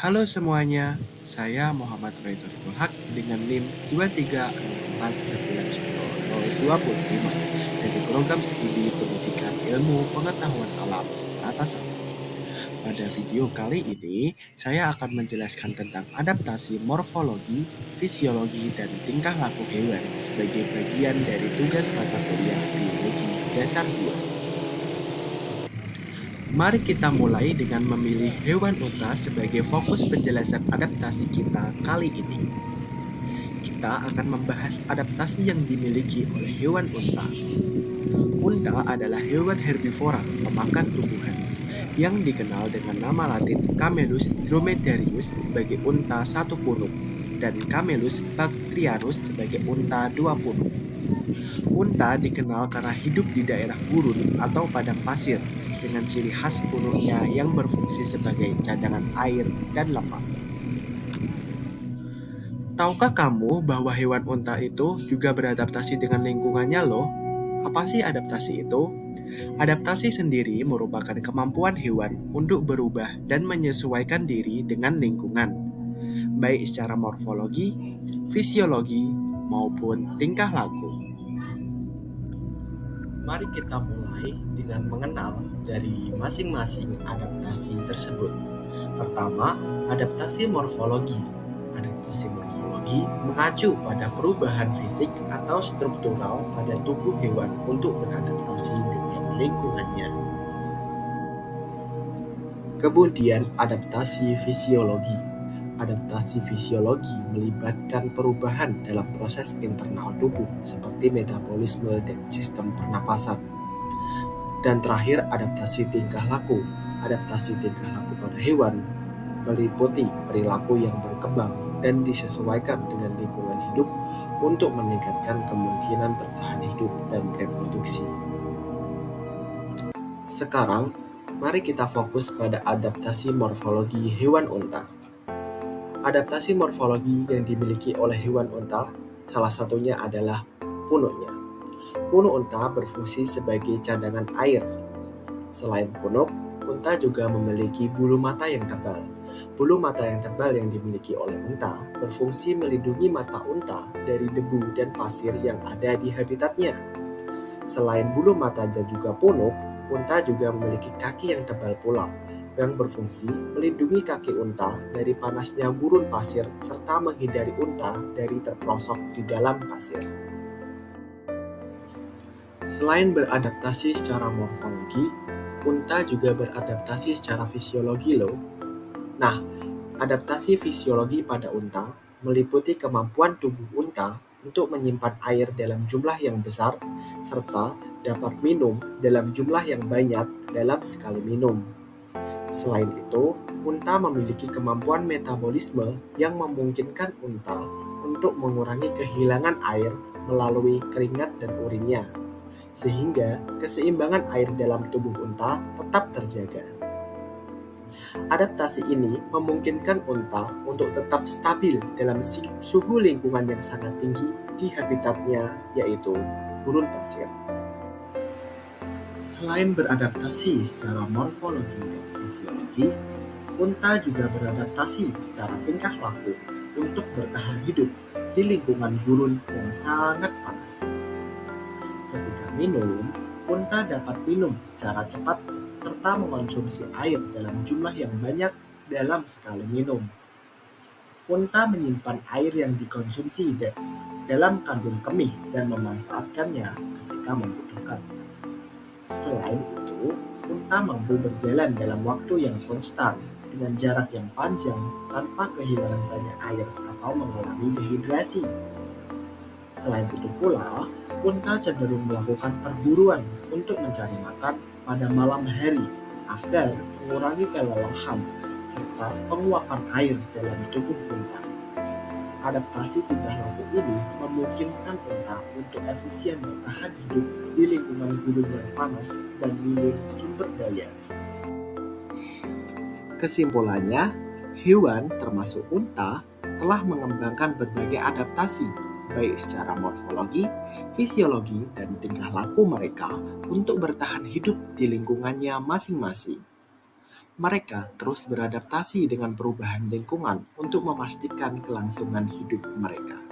Halo semuanya, saya Muhammad Raitul Haq dengan NIM 236419025 dari program studi pendidikan ilmu pengetahuan alam strata 1. Pada video kali ini, saya akan menjelaskan tentang adaptasi morfologi, fisiologi, dan tingkah laku hewan sebagai bagian dari tugas mata kuliah biologi dasar 2. Mari kita mulai dengan memilih hewan unta sebagai fokus penjelasan adaptasi kita kali ini. Kita akan membahas adaptasi yang dimiliki oleh hewan unta. Unta adalah hewan herbivora pemakan tumbuhan yang dikenal dengan nama latin Camelus dromedarius sebagai unta satu punuk dan Camelus bactrianus sebagai unta dua punuk. Unta dikenal karena hidup di daerah gurun atau padang pasir dengan ciri khas punuknya yang berfungsi sebagai cadangan air dan lemak. Tahukah kamu bahwa hewan unta itu juga beradaptasi dengan lingkungannya loh? Apa sih adaptasi itu? Adaptasi sendiri merupakan kemampuan hewan untuk berubah dan menyesuaikan diri dengan lingkungan, baik secara morfologi, fisiologi, maupun tingkah laku. Mari kita mulai dengan mengenal dari masing-masing adaptasi tersebut. Pertama, adaptasi morfologi. Adaptasi morfologi mengacu pada perubahan fisik atau struktural pada tubuh hewan untuk beradaptasi dengan lingkungannya. Kemudian adaptasi fisiologi. Adaptasi fisiologi melibatkan perubahan dalam proses internal tubuh seperti metabolisme dan sistem pernapasan. Dan terakhir adaptasi tingkah laku. Adaptasi tingkah laku pada hewan meliputi perilaku yang berkembang dan disesuaikan dengan lingkungan hidup untuk meningkatkan kemungkinan bertahan hidup dan reproduksi. Sekarang, mari kita fokus pada adaptasi morfologi hewan unta. Adaptasi morfologi yang dimiliki oleh hewan unta salah satunya adalah punuknya. Punuk unta berfungsi sebagai cadangan air. Selain punuk, unta juga memiliki bulu mata yang tebal. Bulu mata yang tebal yang dimiliki oleh unta berfungsi melindungi mata unta dari debu dan pasir yang ada di habitatnya. Selain bulu mata dan juga punuk, unta juga memiliki kaki yang tebal pula, yang berfungsi melindungi kaki unta dari panasnya gurun pasir serta menghindari unta dari terperosok di dalam pasir. Selain beradaptasi secara morfologi, unta juga beradaptasi secara fisiologi loh. Nah, adaptasi fisiologi pada unta meliputi kemampuan tubuh unta untuk menyimpan air dalam jumlah yang besar serta dapat minum dalam jumlah yang banyak dalam sekali minum. Selain itu, unta memiliki kemampuan metabolisme yang memungkinkan unta untuk mengurangi kehilangan air melalui keringat dan urinnya, sehingga keseimbangan air dalam tubuh unta tetap terjaga. Adaptasi ini memungkinkan unta untuk tetap stabil dalam suhu lingkungan yang sangat tinggi di habitatnya, yaitu gurun pasir. Selain beradaptasi secara morfologi dan fisiologi, unta juga beradaptasi secara tingkah laku untuk bertahan hidup di lingkungan gurun yang sangat panas. Ketika minum, unta dapat minum secara cepat serta mengonsumsi air dalam jumlah yang banyak dalam sekali minum. Unta menyimpan air yang dikonsumsi dalam kandung kemih dan memanfaatkannya ketika membutuhkan. Selain itu, unta mampu berjalan dalam waktu yang konstan dengan jarak yang panjang tanpa kehilangan banyak air atau mengalami dehidrasi. Selain itu pula, unta cenderung melakukan perburuan untuk mencari makan pada malam hari agar mengurangi kelelahan serta penguapan air dalam tubuh unta. Adaptasi tingkah laku ini memungkinkan unta untuk efisien bertahan hidup di lingkungan gurun yang panas dan minim sumber daya. Kesimpulannya, hewan termasuk unta telah mengembangkan berbagai adaptasi baik secara morfologi, fisiologi, dan tingkah laku mereka untuk bertahan hidup di lingkungannya masing-masing. Mereka terus beradaptasi dengan perubahan lingkungan untuk memastikan kelangsungan hidup mereka.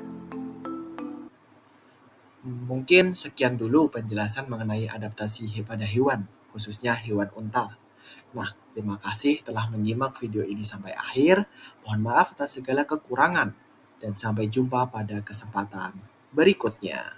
Mungkin sekian dulu penjelasan mengenai adaptasi pada hewan, khususnya hewan unta. Nah, terima kasih telah menyimak video ini sampai akhir. Mohon maaf atas segala kekurangan, dan sampai jumpa pada kesempatan berikutnya.